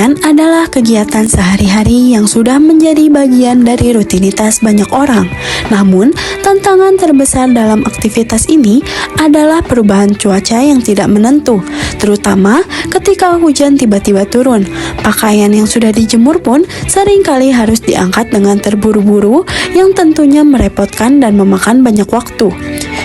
Pencapaian adalah kegiatan sehari-hari yang sudah menjadi bagian dari rutinitas banyak orang. Namun, tantangan terbesar dalam aktivitas ini adalah perubahan cuaca yang tidak menentu, terutama ketika hujan tiba-tiba turun. Pakaian yang sudah dijemur pun seringkali harus diangkat dengan terburu-buru, yang tentunya merepotkan dan memakan banyak waktu.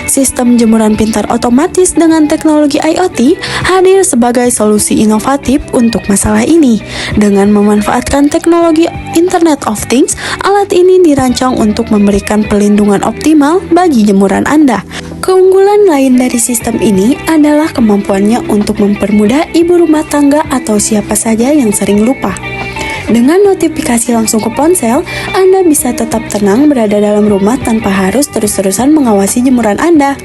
Sistem jemuran pintar otomatis dengan teknologi IoT hadir sebagai solusi inovatif untuk masalah ini. Dengan memanfaatkan teknologi Internet of Things, alat ini dirancang untuk memberikan perlindungan optimal bagi jemuran Anda. Keunggulan lain dari sistem ini adalah kemampuannya untuk mempermudah ibu rumah tangga atau siapa saja yang sering lupa. Dengan notifikasi langsung ke ponsel, Anda bisa tetap tenang berada dalam rumah tanpa harus terus-terusan mengawasi jemuran Anda.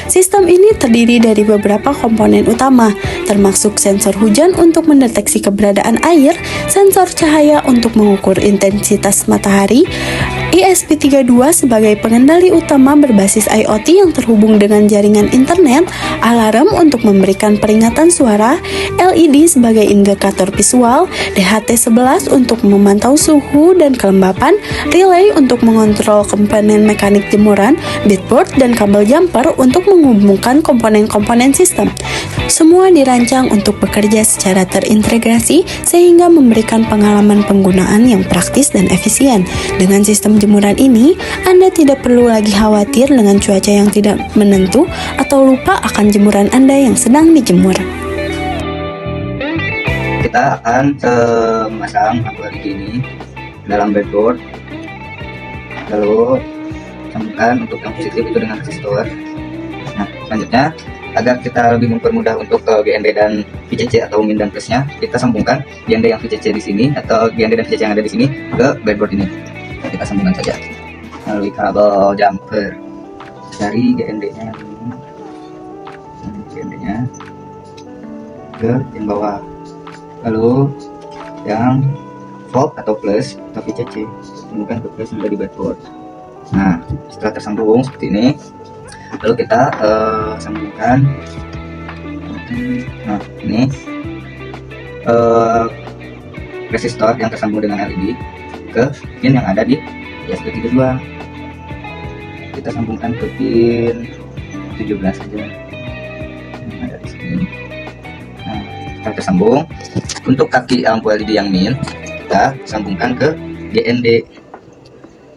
Sistem ini terdiri dari beberapa komponen utama, termasuk sensor hujan untuk mendeteksi keberadaan air, sensor cahaya untuk mengukur intensitas matahari, ESP32 sebagai pengendali utama berbasis IoT yang terhubung dengan jaringan internet, alarm untuk memberikan peringatan suara, LED sebagai indikator visual, DHT11 untuk memantau suhu dan kelembapan, relay untuk mengontrol komponen mekanik jemuran, breadboard, dan kabel jumper untuk menghubungkan komponen-komponen sistem. Semua dirancang untuk bekerja secara terintegrasi sehingga memberikan pengalaman penggunaan yang praktis dan efisien. Dengan sistem jemuran ini, Anda tidak perlu lagi khawatir dengan cuaca yang tidak menentu atau lupa akan jemuran Anda yang sedang dijemur. Kita akan memasang lampu LED ini dalam breadboard, lalu sambungkan untuk yang positif itu dengan resistor. Nah, selanjutnya agar kita lebih mempermudah untuk GND dan VCC atau min dan plusnya, kita sambungkan GND yang VCC di sini atau GND dan VCC yang ada di sini ke breadboard ini. Kita sambungkan saja melalui kabel jumper dari GND-nya ke yang bawah, lalu yang volt atau plus atau VCC sambungkan ke plus yang ada di breadboard. Nah, setelah tersambung seperti ini, lalu kita sambungkan. Nah, ini resistor yang tersambung dengan LED ke pin yang ada di ESP32. Kita sambungkan ke pin 17 saja yang ada di sini. Nah, setelah tersambung, untuk kaki lampu LED yang min kita sambungkan ke GND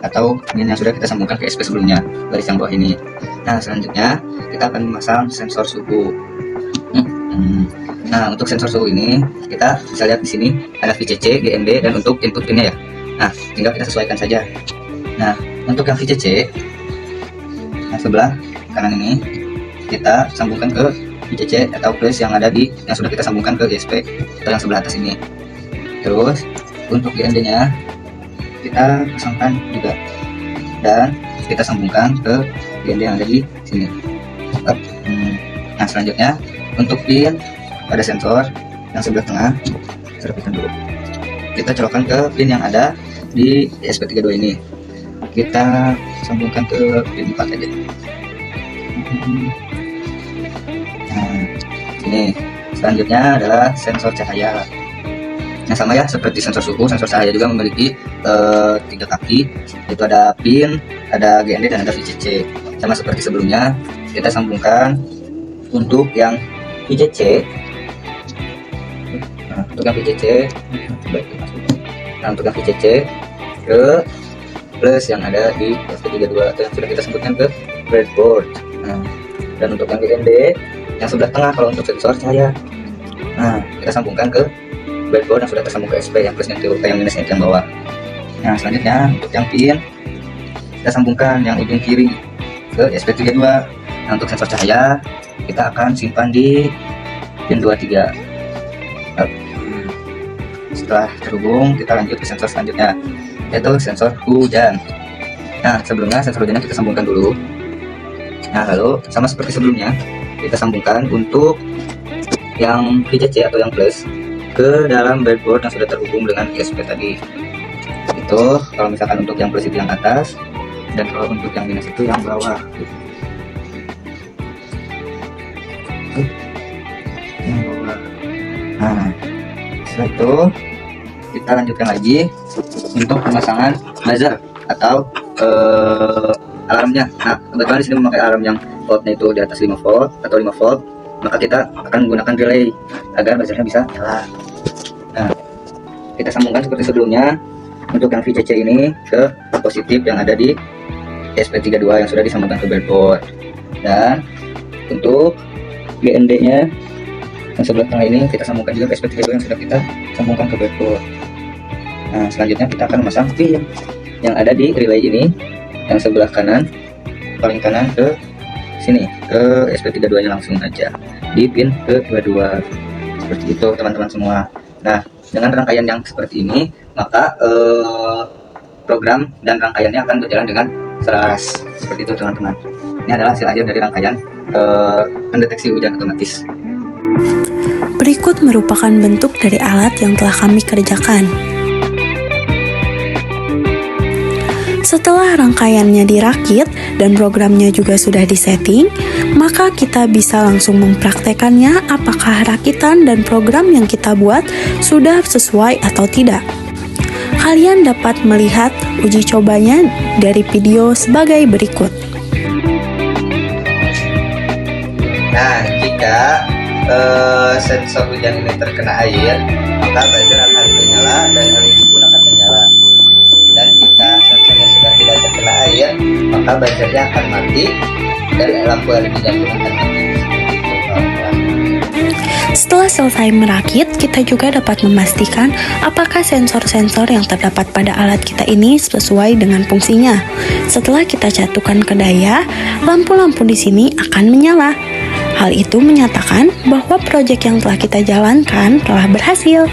atau min yang sudah kita sambungkan ke SP sebelumnya, garis yang bawah ini. Nah, selanjutnya kita akan memasang sensor suhu. Nah, untuk sensor suhu ini kita bisa lihat di sini ada VCC, GND, dan untuk input pinnya ya. Nah, tinggal kita sesuaikan saja. Nah, untuk yang VCC yang sebelah kanan ini kita sambungkan ke VCC atau plus yang ada di yang sudah kita sambungkan ke GSP atau yang sebelah atas ini. Terus untuk GND-nya kita pasangkan juga dan kita sambungkan ke GND yang ada di sini. Nah, selanjutnya untuk pin pada sensor yang sebelah tengah, saya rapikan dulu. Kita colokkan ke pin yang ada di ESP32 ini. Kita sambungkan ke pin 4 aja. Nah, ini selanjutnya adalah sensor cahaya. Nah, sama ya seperti sensor suhu, sensor cahaya juga memiliki 3 kaki, yaitu ada pin, ada GND, dan ada VCC. Sama seperti sebelumnya, kita sambungkan untuk yang VCC. Nah, untuk yang VCC ke plus yang ada di SP32 atau yang sudah kita sebutkan ke breadboard. Nah, dan untuk yang GND yang sebelah tengah kalau untuk sensor cahaya, nah kita sambungkan ke breadboard yang sudah tersambung ke SP, yang plusnya itu yang minusnya itu yang bawah. Nah, selanjutnya untuk yang pin kita sambungkan yang ujung kiri ke SP32. Nah, untuk sensor cahaya kita akan simpan di pin 23. Setelah terhubung, kita lanjut ke sensor selanjutnya, yaitu sensor hujan. Nah, sebelumnya sensor hujannya kita sambungkan dulu. Nah, lalu sama seperti sebelumnya kita sambungkan untuk yang VCC atau yang plus ke dalam breadboard yang sudah terhubung dengan ESP tadi. Itu kalau misalkan untuk yang plus itu yang atas, dan kalau untuk yang minus itu yang bawah. Yang bawah. Nah, setelah itu kita lanjutkan lagi untuk pemasangan buzzer atau alarmnya. Nah, kebetulan di sini memakai alarm yang voltnya itu di atas 5 volt atau 5 volt, maka kita akan menggunakan relay agar buzzernya bisa nyala. Nah, kita sambungkan seperti sebelumnya untuk yang VCC ini ke positif yang ada di SP32 yang sudah disambungkan ke breadboard. Dan untuk GND nya yang sebelah tengah ini kita sambungkan juga ke SP32 yang sudah kita sambungkan ke breadboard. Nah, selanjutnya kita akan memasang pin yang ada di relay ini yang sebelah kanan, paling kanan ke sini, ke SP32 nya langsung aja di pin ke-22. Seperti itu teman-teman semua. Nah, dengan rangkaian yang seperti ini, maka program dan rangkaiannya akan berjalan dengan selaras. Seperti itu teman-teman. Ini adalah hasil akhir dari rangkaian pendeteksi hujan otomatis. Berikut merupakan bentuk dari alat yang telah kami kerjakan. Setelah rangkaiannya dirakit dan programnya juga sudah disetting, maka kita bisa langsung mempraktekannya apakah rakitan dan program yang kita buat sudah sesuai atau tidak. Kalian dapat melihat uji cobanya dari video sebagai berikut. Nah, jika sensor hujan ini terkena air, maka buzzer akan menyala dan LED pun akan menyala. Dan jika sensornya sudah tidak terkena air, maka buzzernya akan mati dan lampu LED-nya pun akan mati. Setelah selesai merakit, kita juga dapat memastikan apakah sensor-sensor yang terdapat pada alat kita ini sesuai dengan fungsinya. Setelah kita catukan ke daya, lampu-lampu di sini akan menyala. Hal itu menyatakan bahwa proyek yang telah kita jalankan telah berhasil.